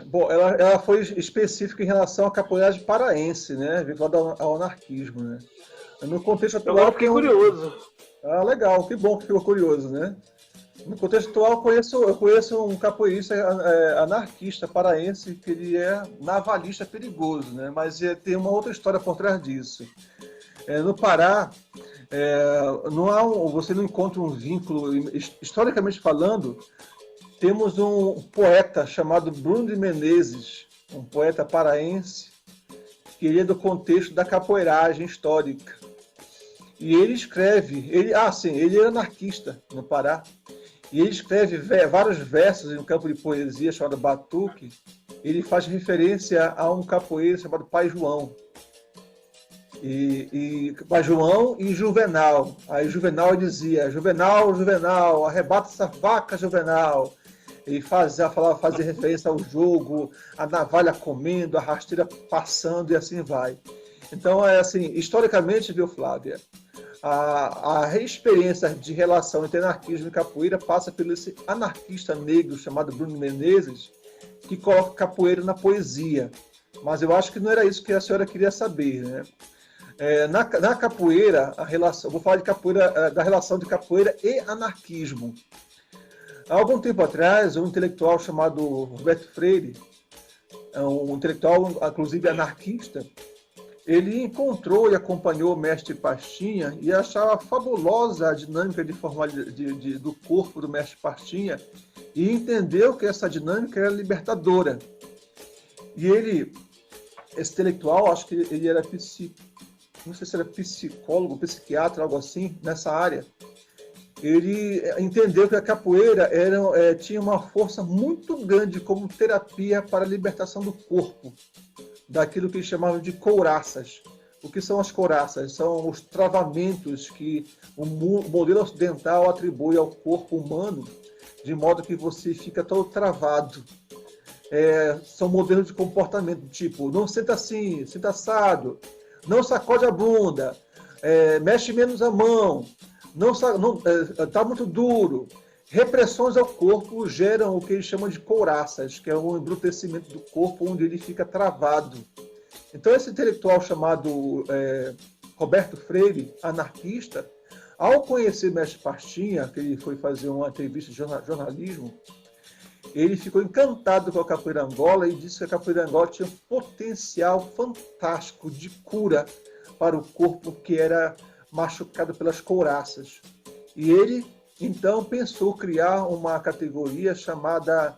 Bom, ela foi específica em relação à capoeira paraense, né? Vinculada ao anarquismo, né? No contexto Agora eu atual fiquei tem um... curioso. Ah, legal, que bom que ficou curioso, né? No contexto atual eu conheço um capoeirista anarquista paraense que ele é navalhista perigoso, né? Mas tem uma outra história por trás disso. No Pará, você não encontra um vínculo, historicamente falando, temos um poeta chamado Bruno de Menezes, um poeta paraense, que ele é do contexto da capoeiragem histórica. E ele escreve, ele é anarquista no Pará, e ele escreve vários versos em um campo de poesia chamado Batuque. Ele faz referência a um capoeira chamado Pai João. Pai João e Juvenal. Aí Juvenal dizia: Juvenal, Juvenal, arrebata essa vaca, Juvenal. Ele fazia referência ao jogo, a navalha comendo, a rasteira passando e assim vai. Então, é assim, historicamente, viu, Flávia, a experiência de relação entre anarquismo e capoeira passa pelo esse anarquista negro chamado Bruno Menezes, que coloca capoeira na poesia. Mas eu acho que não era isso que a senhora queria saber, né? Na capoeira, vou falar de capoeira, da relação de capoeira e anarquismo. Há algum tempo atrás, um intelectual chamado Roberto Freire, um intelectual, inclusive anarquista, ele encontrou e acompanhou o mestre Pastinha e achava fabulosa a dinâmica do corpo do mestre Pastinha e entendeu que essa dinâmica era libertadora. E esse intelectual, acho que ele era não sei se era psicólogo, psiquiatra, algo assim, nessa área. Ele entendeu que a capoeira tinha uma força muito grande como terapia para a libertação do corpo, daquilo que eles chamavam de couraças. O que são as couraças? São os travamentos que o modelo ocidental atribui ao corpo humano, de modo que você fica todo travado. São modelos de comportamento, tipo, não senta assim, senta assado, não sacode a bunda, mexe menos a mão, não está muito duro. Repressões ao corpo geram o que eles chamam de couraças, que é um embrutecimento do corpo onde ele fica travado. Então, esse intelectual chamado Roberto Freire, anarquista, ao conhecer Mestre Pastinha, que ele foi fazer uma entrevista de jornalismo, ele ficou encantado com a capoeira Angola e disse que a capoeira Angola tinha um potencial fantástico de cura para o corpo que era machucado pelas couraças. E ele, então, pensou criar uma categoria chamada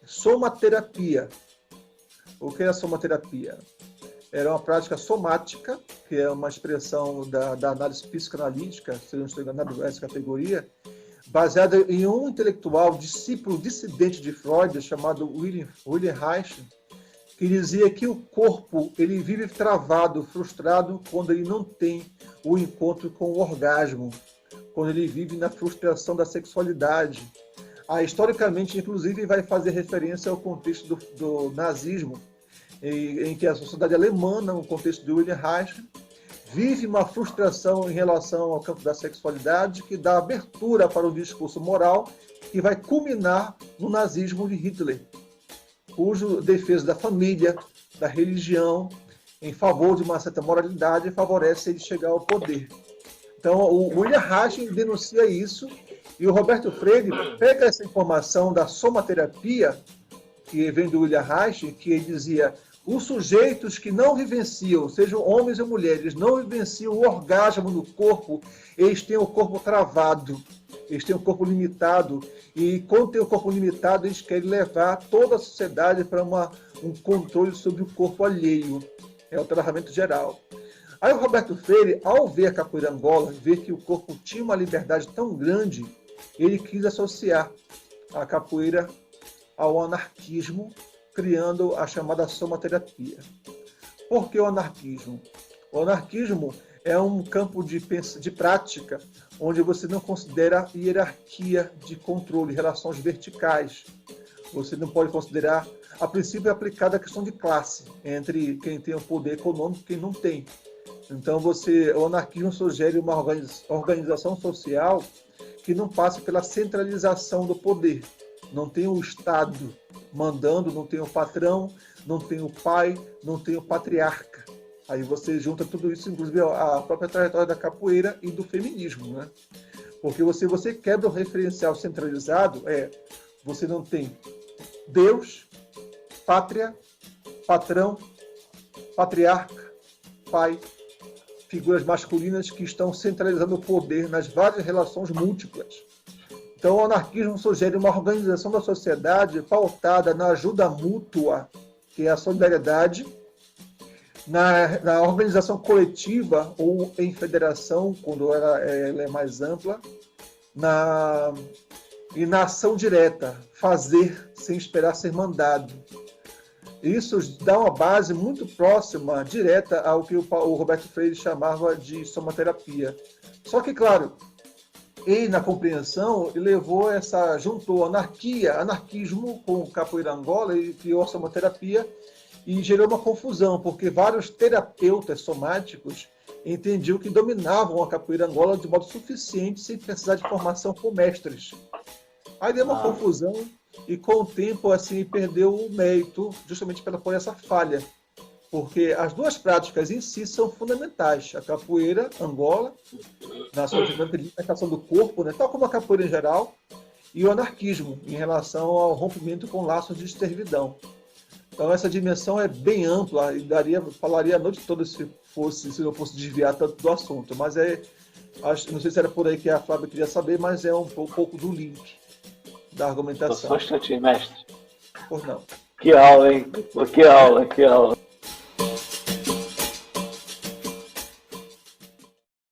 somaterapia. O que é a somaterapia? Era uma prática somática, que é uma expressão da análise psicanalítica, se eu não estou enganado, essa categoria, baseada em um intelectual, discípulo dissidente de Freud, chamado William Reich, que dizia que o corpo ele vive travado, frustrado, quando ele não tem o encontro com o orgasmo, quando ele vive na frustração da sexualidade. Historicamente, inclusive, vai fazer referência ao contexto do nazismo, em que a sociedade alemã, no contexto de William Reich, vive uma frustração em relação ao campo da sexualidade que dá abertura para o discurso moral que vai culminar no nazismo de Hitler, cujo defesa da família, da religião, em favor de uma certa moralidade, favorece ele chegar ao poder. Então, o William Reich denuncia isso e o Roberto Freire pega essa informação da somaterapia, que vem do William Reich, que ele dizia: os sujeitos que não vivenciam, sejam homens ou mulheres, não vivenciam o orgasmo no corpo, eles têm o corpo travado, eles têm o corpo limitado, e quando tem o corpo limitado, eles querem levar toda a sociedade para um controle sobre o corpo alheio, é o travamento geral. Aí o Roberto Freire, ao ver a capoeira Angola, ver que o corpo tinha uma liberdade tão grande, ele quis associar a capoeira ao anarquismo, criando a chamada somaterapia. Por que o anarquismo? O anarquismo é um campo de prática onde você não considera hierarquia de controle, relações verticais. Você não pode considerar, a princípio, é aplicada a questão de classe, entre quem tem o poder econômico e quem não tem. Então, o anarquismo sugere uma organização social que não passe pela centralização do poder. Não tem o Estado mandando, não tem o patrão, não tem o pai, não tem o patriarca. Aí você junta tudo isso, inclusive a própria trajetória da capoeira e do feminismo, né? Porque você quebra o referencial centralizado, você não tem Deus, pátria, patrão, patriarca, pai, figuras masculinas que estão centralizando o poder nas várias relações múltiplas. Então, o anarquismo sugere uma organização da sociedade pautada na ajuda mútua, que é a solidariedade, na organização coletiva ou em federação, quando ela é mais ampla, e na ação direta, fazer sem esperar ser mandado. Isso dá uma base muito próxima, direta, ao que o Roberto Freire chamava de somaterapia. Só que, claro, ele, na compreensão, juntou anarquismo com capoeira Angola e criou a somaterapia e gerou uma confusão, porque vários terapeutas somáticos entendiam que dominavam a capoeira Angola de modo suficiente, sem precisar de formação com mestres. Aí deu uma confusão e, com o tempo, assim, perdeu o mérito, justamente por essa falha. Porque as duas práticas em si são fundamentais. A capoeira Angola, na sua identificação do corpo, né, tal como a capoeira em geral, e o anarquismo, em relação ao rompimento com laços de servidão. Então, essa dimensão é bem ampla e falaria a noite toda se eu fosse desviar tanto do assunto. Mas não sei se era por aí que a Flávia queria saber, mas é um pouco do link da argumentação. Só um instantinho, mestre. Por não. Que aula, hein? Que aula.